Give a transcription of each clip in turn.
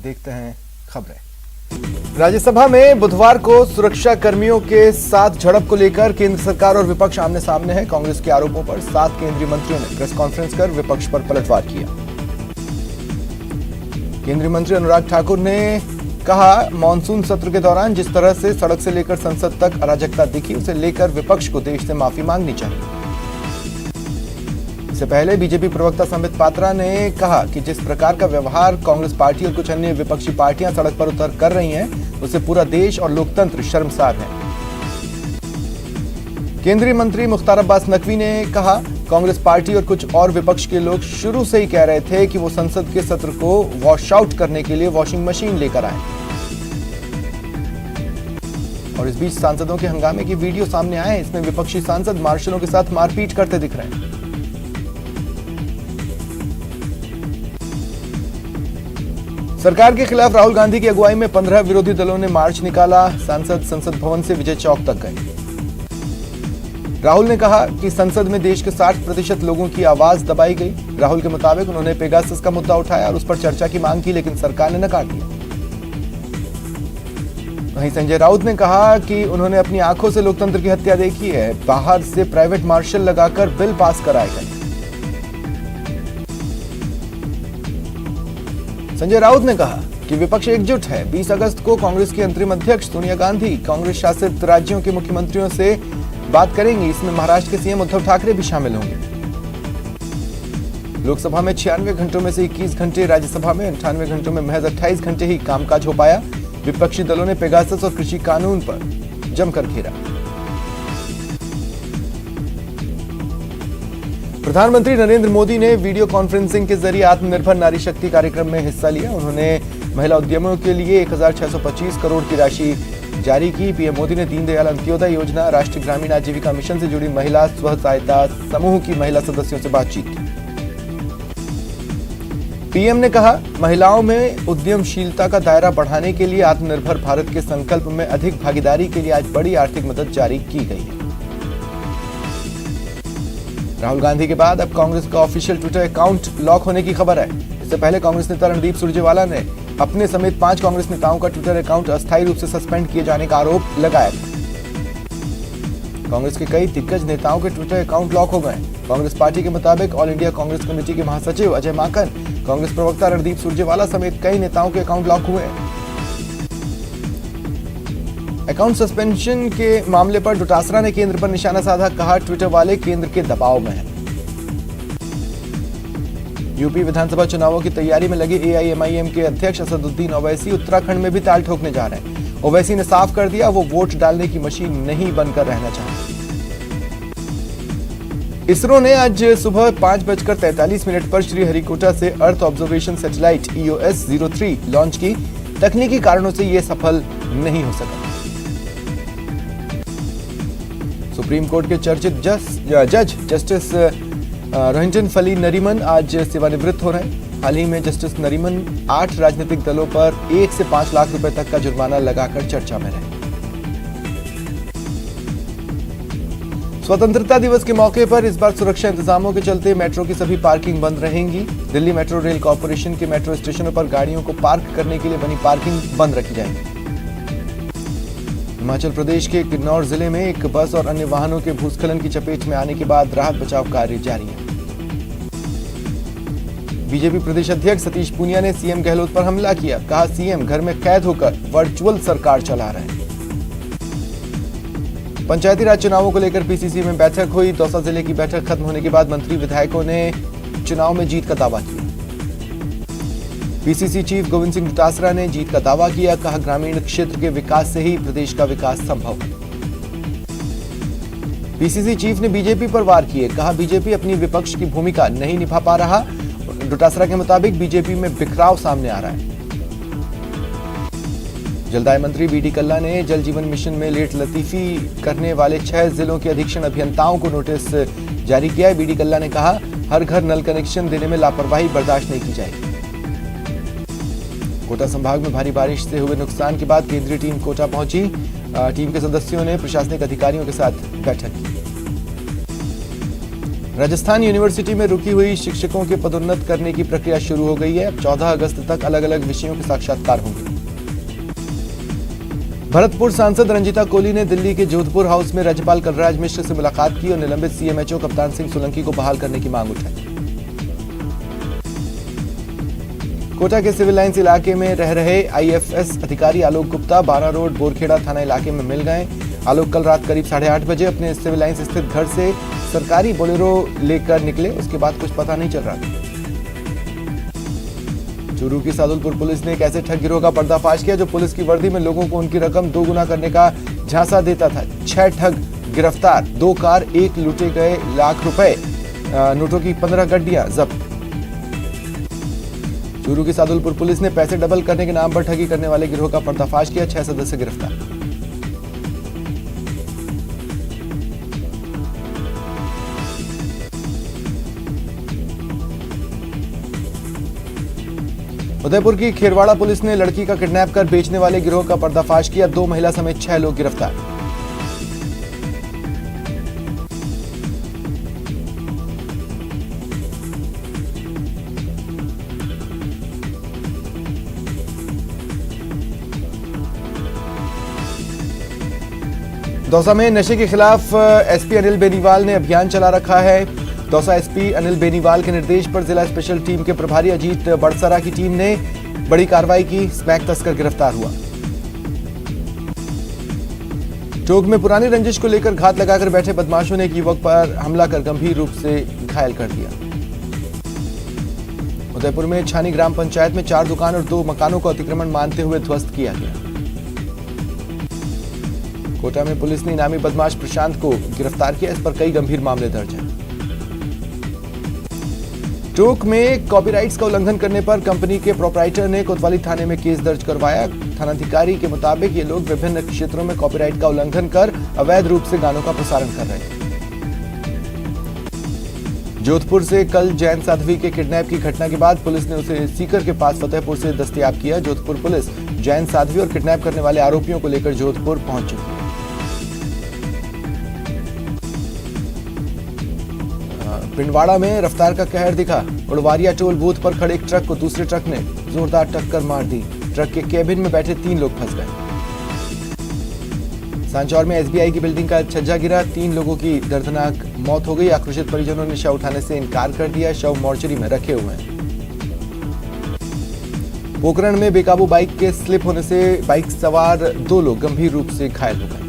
देखते हैं खबरें। राज्यसभा में बुधवार को सुरक्षा कर्मियों के साथ झड़प को लेकर केंद्र सरकार और विपक्ष आमने सामने है। कांग्रेस के आरोपों पर 7 केंद्रीय मंत्रियों ने प्रेस कॉन्फ्रेंस कर विपक्ष पर पलटवार किया। केंद्रीय मंत्री अनुराग ठाकुर ने कहा, मानसून सत्र के दौरान जिस तरह से सड़क से लेकर संसद तक अराजकता दिखी, उसे लेकर विपक्ष को देश से माफी मांगनी चाहिए। इससे पहले बीजेपी प्रवक्ता संबित पात्रा ने कहा कि जिस प्रकार का व्यवहार कांग्रेस पार्टी और कुछ अन्य विपक्षी पार्टियां सड़क पर उतर कर रही हैं, उससे पूरा देश और लोकतंत्र शर्मसार है। केंद्रीय मंत्री मुख्तार अब्बास नकवी ने कहा, कांग्रेस पार्टी और कुछ और विपक्ष के लोग शुरू से ही कह रहे थे कि वो संसद के सत्र को वॉश आउट करने के लिए वॉशिंग मशीन लेकर आए। और इस बीच सांसदों के हंगामे की वीडियो सामने आए। इसमें विपक्षी सांसद मार्शलों के साथ मारपीट करते दिख रहे हैं। सरकार के खिलाफ राहुल गांधी की अगुवाई में 15 विरोधी दलों ने मार्च निकाला। सांसद संसद भवन से विजय चौक तक गए। राहुल ने कहा कि संसद में देश के 60% लोगों की आवाज दबाई गई। राहुल के मुताबिक उन्होंने पेगासस का मुद्दा उठाया और उस पर चर्चा की मांग की, लेकिन सरकार ने नकार दिया। वहीं संजय राउत ने कहा कि उन्होंने अपनी आंखों से लोकतंत्र की हत्या देखी है। बाहर से प्राइवेट मार्शल लगाकर बिल पास कराए गए। संजय राउत ने कहा कि विपक्ष एकजुट है। 20 अगस्त को कांग्रेस की अंतरिम अध्यक्ष सोनिया गांधी कांग्रेस शासित राज्यों के मुख्यमंत्रियों से बात करेंगी। इसमें महाराष्ट्र के सीएम उद्धव ठाकरे भी शामिल होंगे। लोकसभा में 96 घंटों में से 21 घंटे, राज्यसभा में 98 घंटों में महज 28 घंटे ही कामकाज हो पाया। विपक्षी दलों ने पेगासस और कृषि कानून पर जमकर घेरा। प्रधानमंत्री नरेंद्र मोदी ने वीडियो कॉन्फ्रेंसिंग के जरिए आत्मनिर्भर नारी शक्ति कार्यक्रम में हिस्सा लिया। उन्होंने महिला उद्यमियों के लिए 1625 करोड़ की राशि जारी की। पीएम मोदी ने दीनदयाल अंत्योदय योजना, राष्ट्रीय ग्रामीण आजीविका मिशन से जुड़ी महिला स्व सहायता समूह की महिला सदस्यों से बातचीत की। पीएम ने कहा, महिलाओं में उद्यमशीलता का दायरा बढ़ाने के लिए आत्मनिर्भर भारत के संकल्प में अधिक भागीदारी के लिए आज बड़ी आर्थिक मदद जारी की गई है। राहुल गांधी के बाद अब कांग्रेस का ऑफिशियल ट्विटर अकाउंट लॉक होने की खबर है। इससे पहले कांग्रेस नेता रणदीप सुरजेवाला ने अपने समेत 5 कांग्रेस नेताओं का ट्विटर अकाउंट अस्थायी रूप से सस्पेंड किए जाने का आरोप लगाया था। कांग्रेस के कई दिग्गज नेताओं के ट्विटर अकाउंट लॉक हो गए। कांग्रेस पार्टी के मुताबिक ऑल इंडिया कांग्रेस कमेटी के महासचिव अजय माकन, कांग्रेस प्रवक्ता रणदीप सुरजेवाला समेत कई नेताओं के अकाउंट लॉक हुए हैं। अकाउंट सस्पेंशन के मामले पर डोटासरा ने केंद्र पर निशाना साधा। कहा, ट्विटर वाले केंद्र के दबाव में हैं। यूपी विधानसभा चुनावों की तैयारी में लगे एआईएमआईएम के अध्यक्ष असदुद्दीन ओवैसी उत्तराखंड में भी ताल ठोकने जा रहे हैं। ओवैसी ने साफ कर दिया, वो वोट डालने की मशीन नहीं बनकर रहना चाहते। इसरो ने आज सुबह 5:43 पर श्रीहरिकोटा से earth observation satellite EOS-03 launch की। तकनीकी कारणों से यह सफल नहीं हो सका। सुप्रीम कोर्ट के चर्चित जज जस्टिस रोहिंटन फली नरीमन आज सेवानिवृत्त हो रहे हैं। हाल ही में जस्टिस नरीमन 8 राजनीतिक दलों पर 1 से 5 लाख रुपए तक का जुर्माना लगाकर चर्चा में रहे। स्वतंत्रता दिवस के मौके पर इस बार सुरक्षा इंतजामों के चलते मेट्रो की सभी पार्किंग बंद रहेंगी। दिल्ली मेट्रो रेल कॉर्पोरेशन के मेट्रो स्टेशनों पर गाड़ियों को पार्क करने के लिए बनी पार्किंग बंद रखी जाएगी। हिमाचल प्रदेश के किन्नौर जिले में एक बस और अन्य वाहनों के भूस्खलन की चपेट में आने के बाद राहत बचाव कार्य जारी है। बीजेपी प्रदेश अध्यक्ष सतीश पूनिया ने सीएम गहलोत पर हमला किया। कहा, सीएम घर में कैद होकर वर्चुअल सरकार चला रहे हैं। पंचायती राज चुनावों को लेकर पीसीसी में बैठक हुई। दौसा जिले की बैठक खत्म होने के बाद मंत्री विधायकों ने चुनाव में जीत का दावा किया। पीसीसी चीफ गोविंद सिंह डोटासरा ने जीत का दावा किया। कहा, ग्रामीण क्षेत्र के विकास से ही प्रदेश का विकास संभव है। पीसीसी चीफ ने बीजेपी पर वार किए। कहा, बीजेपी अपनी विपक्ष की भूमिका नहीं निभा पा रहा। डोटासरा के मुताबिक बीजेपी में बिखराव सामने आ रहा है। जलदाय मंत्री बीडी कल्ला ने जल जीवन मिशन में लेट लतीफी करने वाले 6 जिलों के अधीक्षण अभियंताओं को नोटिस जारी किया है। बीडी कल्ला ने कहा, हर घर नल कनेक्शन देने में लापरवाही बर्दाश्त नहीं की जाएगी। कोटा संभाग में भारी बारिश से हुए नुकसान के बाद केंद्रीय टीम कोटा पहुंची। टीम के सदस्यों ने प्रशासनिक अधिकारियों के साथ बैठक की। राजस्थान यूनिवर्सिटी में रुकी हुई शिक्षकों के पदोन्नत करने की प्रक्रिया शुरू हो गई है। अब 14 अगस्त तक अलग अलग विषयों के साक्षात्कार होंगे। भरतपुर सांसद रंजीता कोली ने दिल्ली के जोधपुर हाउस में राज्यपाल कलराज मिश्र से मुलाकात की और निलंबित सीएमएचओ कप्तान सिंह सोलंकी को बहाल करने की मांग उठाई। कोटा के सिविल लाइंस इलाके में रह रहे आईएफएस अधिकारी आलोक गुप्ता 12 रोड बोरखेड़ा थाना इलाके में मिल गए। आलोक कल रात करीब 8:30 बजे अपने सिविल लाइंस स्थित घर से सरकारी बोलेरो लेकर निकले। उसके बाद कुछ पता नहीं चल रहा था। चूरू की सादुलपुर पुलिस ने एक ऐसे ठग गिरोह का पर्दाफाश किया जो पुलिस की वर्दी में लोगों को उनकी रकम दोगुना करने का झांसा देता था। 6 ठग गिरफ्तार, 2 कार, 1 लूटे गए लाख रुपए, नोटों की 15 गड्डियां जब्त। चूरू की सादुलपुर पुलिस ने पैसे डबल करने के नाम पर ठगी करने वाले गिरोह का पर्दाफाश किया। 6 सदस्य गिरफ्तार। उदयपुर की खेरवाड़ा पुलिस ने लड़की का किडनैप कर बेचने वाले गिरोह का पर्दाफाश किया। 2 महिला समेत 6 लोग गिरफ्तार। दौसा में नशे के खिलाफ एसपी अनिल बेनीवाल ने अभियान चला रखा है। दौसा एसपी अनिल बेनीवाल के निर्देश पर जिला स्पेशल टीम के प्रभारी अजीत बड़सरा की टीम ने बड़ी कार्रवाई की। स्मैक तस्कर गिरफ्तार हुआ। टोंक में पुरानी रंजिश को लेकर घात लगाकर बैठे बदमाशों ने एक युवक पर हमला कर गंभीर रूप से घायल कर दिया। उदयपुर में छानी ग्राम पंचायत में 4 दुकान और 2 मकानों को अतिक्रमण मानते हुए ध्वस्त किया गया। कोटा में पुलिस ने इनामी बदमाश प्रशांत को गिरफ्तार किया। इस पर कई गंभीर मामले दर्ज हैं। टोंक में कॉपीराइट्स का उल्लंघन करने पर कंपनी के प्रोपराइटर ने कोतवाली थाने में केस दर्ज करवाया। थानाधिकारी के मुताबिक ये लोग विभिन्न क्षेत्रों में कॉपीराइट का उल्लंघन कर अवैध रूप से गानों का प्रसारण कर रहे थे। जोधपुर से कल जैन साध्वी के किडनैप की घटना के बाद पुलिस ने उसे सीकर के पास फतेहपुर से दस्तयाब किया। जोधपुर पुलिस जैन साध्वी और किडनैप करने वाले आरोपियों को लेकर जोधपुर पहुंच चुकी है। पिंडवाड़ा में रफ्तार का कहर दिखा। उड़वारिया टोल बूथ पर खड़े एक ट्रक को दूसरे ट्रक ने जोरदार टक्कर मार दी। ट्रक के केबिन में बैठे 3 लोग फंस गए। सांचौर में एसबीआई की बिल्डिंग का छज्जा गिरा। 3 लोगों की दर्दनाक मौत हो गई। आक्रोशित परिजनों ने शव उठाने से इनकार कर दिया। शव मोर्चरी में रखे हुए हैं। पोखरण में बेकाबू बाइक के स्लिप होने से बाइक सवार 2 लोग गंभीर रूप से घायल हो गए।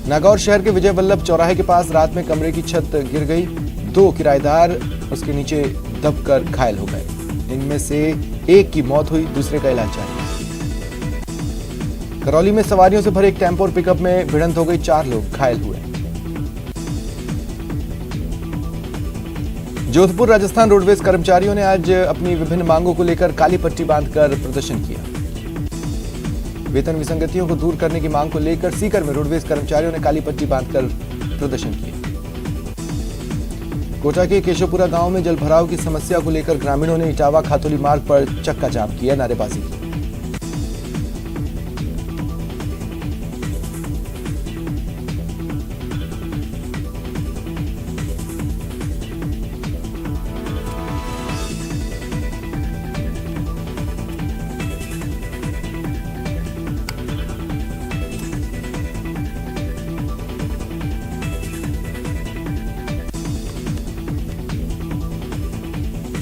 नागौर शहर के विजय वल्लभ चौराहे के पास रात में कमरे की छत गिर गई। 2 किराएदार उसके नीचे दबकर घायल हो गए। इनमें से एक की मौत हुई, दूसरे का इलाज जारी। करौली में सवारियों से भरे एक टेम्पो और पिकअप में भिड़ंत हो गई। 4 लोग घायल हुए। जोधपुर राजस्थान रोडवेज कर्मचारियों ने आज अपनी विभिन्न मांगों को लेकर काली पट्टी बांधकर प्रदर्शन किया। वेतन विसंगतियों को दूर करने की मांग को लेकर सीकर में रोडवेज कर्मचारियों ने काली पट्टी बांधकर प्रदर्शन किया। कोटा के केशवपुरा गांव में जलभराव की समस्या को लेकर ग्रामीणों ने इटावा खातोली मार्ग पर चक्का जाम किया, नारेबाजी की।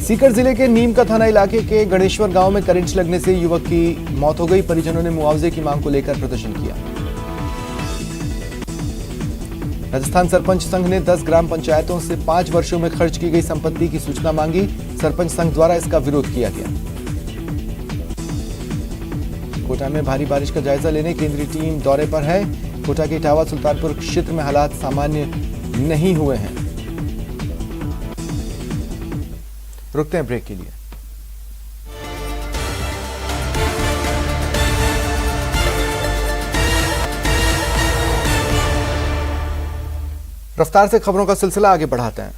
सीकर जिले के नीम का थाना इलाके के गणेश्वर गांव में करंट लगने से युवक की मौत हो गई। परिजनों ने मुआवजे की मांग को लेकर प्रदर्शन किया। राजस्थान सरपंच संघ ने 10 ग्राम पंचायतों से 5 वर्षों में खर्च की गई संपत्ति की सूचना मांगी। सरपंच संघ द्वारा इसका विरोध किया गया। कोटा में भारी बारिश का जायजा लेने केंद्रीय टीम दौरे पर है। कोटा के इटावा सुल्तानपुर क्षेत्र में हालात सामान्य नहीं हुए हैं। रुकते हैं ब्रेक के लिए। रफ्तार से खबरों का सिलसिला आगे बढ़ाते हैं।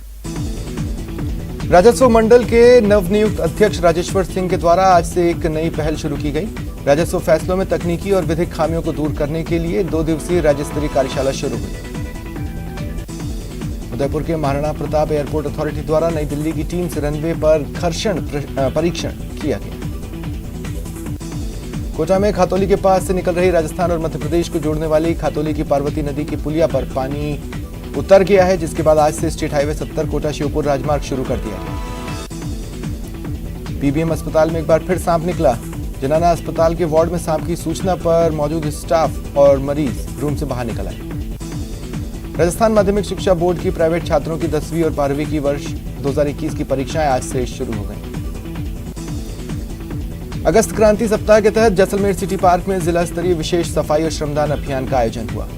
राजस्व मंडल के नवनियुक्त अध्यक्ष राजेश्वर सिंह के द्वारा आज से एक नई पहल शुरू की गई। राजस्व फैसलों में तकनीकी और विधिक खामियों को दूर करने के लिए 2 दिवसीय राज्य स्तरीय कार्यशाला शुरू हुई। उदयपुर के महाराणा प्रताप एयरपोर्ट अथॉरिटी द्वारा नई दिल्ली की टीम से रनवे पर घर्षण परीक्षण किया गया। कोटा में खातौली के पास से निकल रही राजस्थान और मध्य प्रदेश को जोड़ने वाली खातौली की पार्वती नदी की पुलिया पर पानी उतर गया है, जिसके बाद आज से स्टेट हाईवे 70 कोटा शिवपुर राजमार्ग शुरू कर दिया गया। पीबीएम अस्पताल में एक बार फिर सांप निकला। जनाना अस्पताल के वार्ड में सांप की सूचना पर मौजूद स्टाफ और मरीज रूम से बाहर निकल आए। राजस्थान माध्यमिक शिक्षा बोर्ड की प्राइवेट छात्रों की 10वीं और 12वीं की वर्ष 2021 की परीक्षाएं आज से शुरू हो गई। अगस्त क्रांति सप्ताह के तहत जैसलमेर सिटी पार्क में जिला स्तरीय विशेष सफाई और श्रमदान अभियान का आयोजन हुआ।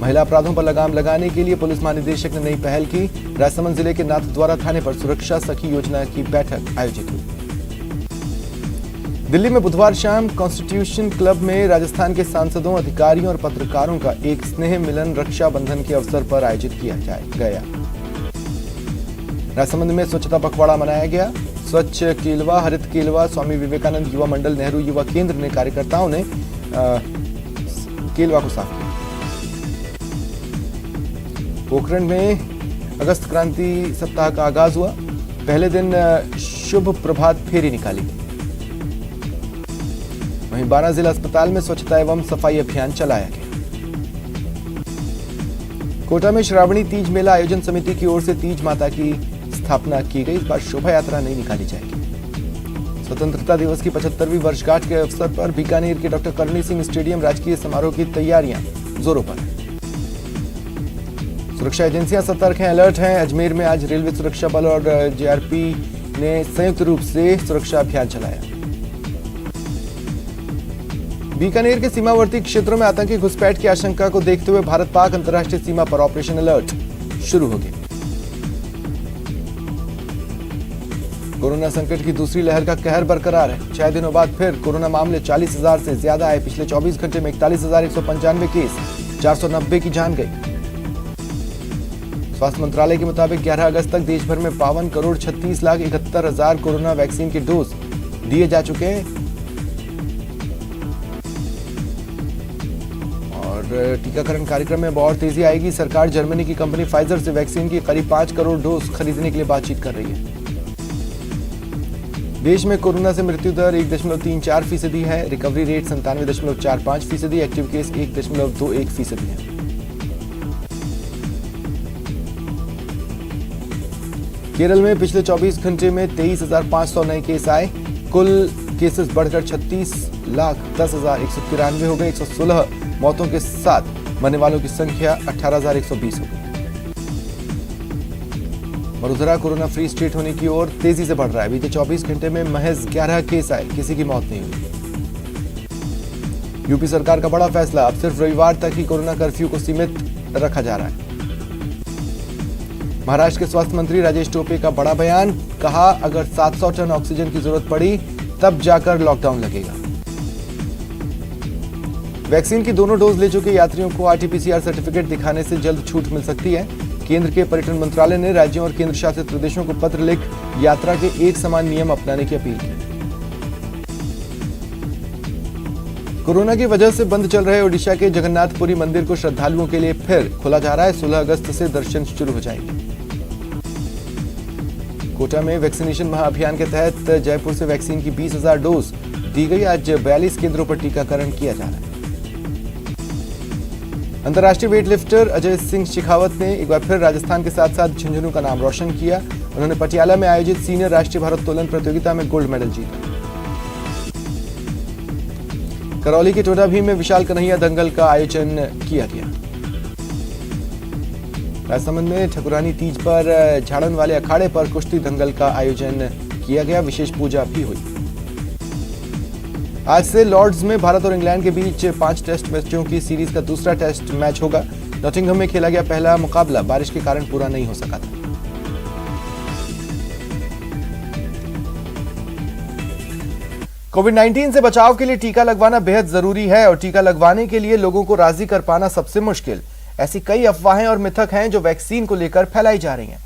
महिला अपराधों पर लगाम लगाने के लिए पुलिस महानिदेशक ने नई पहल की। राजसमंद जिले के नाथद्वारा थाने पर सुरक्षा सखी योजना की बैठक आयोजित हुई। दिल्ली में बुधवार शाम कॉन्स्टिट्यूशन क्लब में राजस्थान के सांसदों, अधिकारियों और पत्रकारों का एक स्नेह मिलन रक्षाबंधन के अवसर पर आयोजित किया गया। राजसमंद में स्वच्छता पखवाड़ा मनाया गया। स्वच्छ केलवा, हरित केलवा, स्वामी विवेकानंद युवा मंडल, नेहरू युवा केंद्र ने कार्यकर्ताओं ने केलवा को साफ किया। पोखरण में अगस्त क्रांति सप्ताह का आगाज हुआ। पहले दिन शुभ प्रभात फेरी निकाली गई। वहीं 12 जिला अस्पताल में स्वच्छता एवं सफाई अभियान चलाया गया। कोटा में श्रावणी तीज मेला आयोजन समिति की ओर से तीज माता की स्थापना की गई। इस बार शोभा यात्रा नहीं निकाली जाएगी। स्वतंत्रता दिवस की 75वीं वर्षगांठ के अवसर पर बीकानेर के डॉक्टर करणी सिंह स्टेडियम राजकीय समारोह की तैयारियां जोरों पर है। सुरक्षा एजेंसियां सतर्क हैं, अलर्ट हैं। अजमेर में आज रेलवे सुरक्षा बल और जेआरपी ने संयुक्त रूप से सुरक्षा अभियान चलाया। बीकानेर के सीमावर्ती क्षेत्रों में आतंकी घुसपैठ की आशंका को देखते हुए भारत पाक अंतर्राष्ट्रीय सीमा पर ऑपरेशन अलर्ट शुरू हो गया। कोरोना संकट की दूसरी लहर का कहर बरकरार है। 6 दिनों बाद फिर कोरोना मामले 40,000 से ज्यादा आए। पिछले 24 घंटे में 41,195 केस, 490 की जान गई। स्वास्थ्य मंत्रालय के मुताबिक 11 अगस्त तक देश भर में 52,36,71,000 कोरोना वैक्सीन के डोज दिए जा चुके हैं। और टीकाकरण कार्यक्रम में और तेजी आएगी। सरकार जर्मनी की कंपनी फाइजर से वैक्सीन की करीब 5 करोड़ डोज खरीदने के लिए बातचीत कर रही है। देश में कोरोना से मृत्यु दर 1.34% है। Recovery rate 97.45%। एक्टिव केस 1.21% है। केरल में पिछले 24 घंटे में 23,500 नए केस आए। कुल केसेस बढ़कर 36,10,193 हो गए। 116 मौतों के साथ मरने वालों की संख्या 18,120 हो गई। वडोदरा कोरोना फ्री स्टेट होने की ओर तेजी से बढ़ रहा है। बीते 24 घंटे में महज 11 केस आए, किसी की मौत नहीं हुई। यूपी सरकार का बड़ा फैसला, अब सिर्फ रविवार तक ही कोरोना कर्फ्यू को सीमित रखा जा रहा है। महाराष्ट्र के स्वास्थ्य मंत्री राजेश टोपे का बड़ा बयान, कहा अगर 700 टन ऑक्सीजन की जरूरत पड़ी तब जाकर लॉकडाउन लगेगा। वैक्सीन की दोनों डोज ले चुके यात्रियों को आरटीपीसीआर सर्टिफिकेट दिखाने से जल्द छूट मिल सकती है। केंद्र के पर्यटन मंत्रालय ने राज्यों और केंद्र शासित प्रदेशों को पत्र लिख यात्रा के एक समान नियम अपनाने की अपील की। कोरोना की वजह से बंद चल रहे ओडिशा के जगन्नाथपुरी मंदिर को श्रद्धालुओं के लिए फिर खोला जा रहा है। 16 अगस्त से दर्शन शुरू हो जाएंगे। कोटा में वैक्सीनेशन महाअभियान के तहत जयपुर से वैक्सीन की 20,000 डोज दी गई। आज 42 केंद्रों पर टीकाकरण किया जा रहा है। अंतर्राष्ट्रीय वेटलिफ्टर अजय सिंह शेखावत ने एक बार फिर राजस्थान के साथ साथ झुंझुनू का नाम रोशन किया। उन्होंने पटियाला में आयोजित सीनियर राष्ट्रीय भारोत्तोलन प्रतियोगिता में गोल्ड मेडल जीता। करौली के टोडाभीम में विशाल कन्हैया दंगल का आयोजन किया गया। राजसमंद में ठकुरानी तीज पर झाड़न वाले अखाड़े पर कुश्ती दंगल का आयोजन किया गया। विशेष पूजा भी हुई। आज से लॉर्ड्स में भारत और इंग्लैंड के बीच 5 टेस्ट मैचों की सीरीज का दूसरा टेस्ट मैच होगा। नॉटिंघम में खेला गया पहला मुकाबला बारिश के कारण पूरा नहीं हो सका था। कोविड-19 से बचाव के लिए टीका लगवाना बेहद जरूरी है और टीका लगवाने के लिए लोगों को राजी कर पाना सबसे मुश्किल। ऐसी कई अफवाहें और मिथक हैं जो वैक्सीन को लेकर फैलाई जा रही हैं।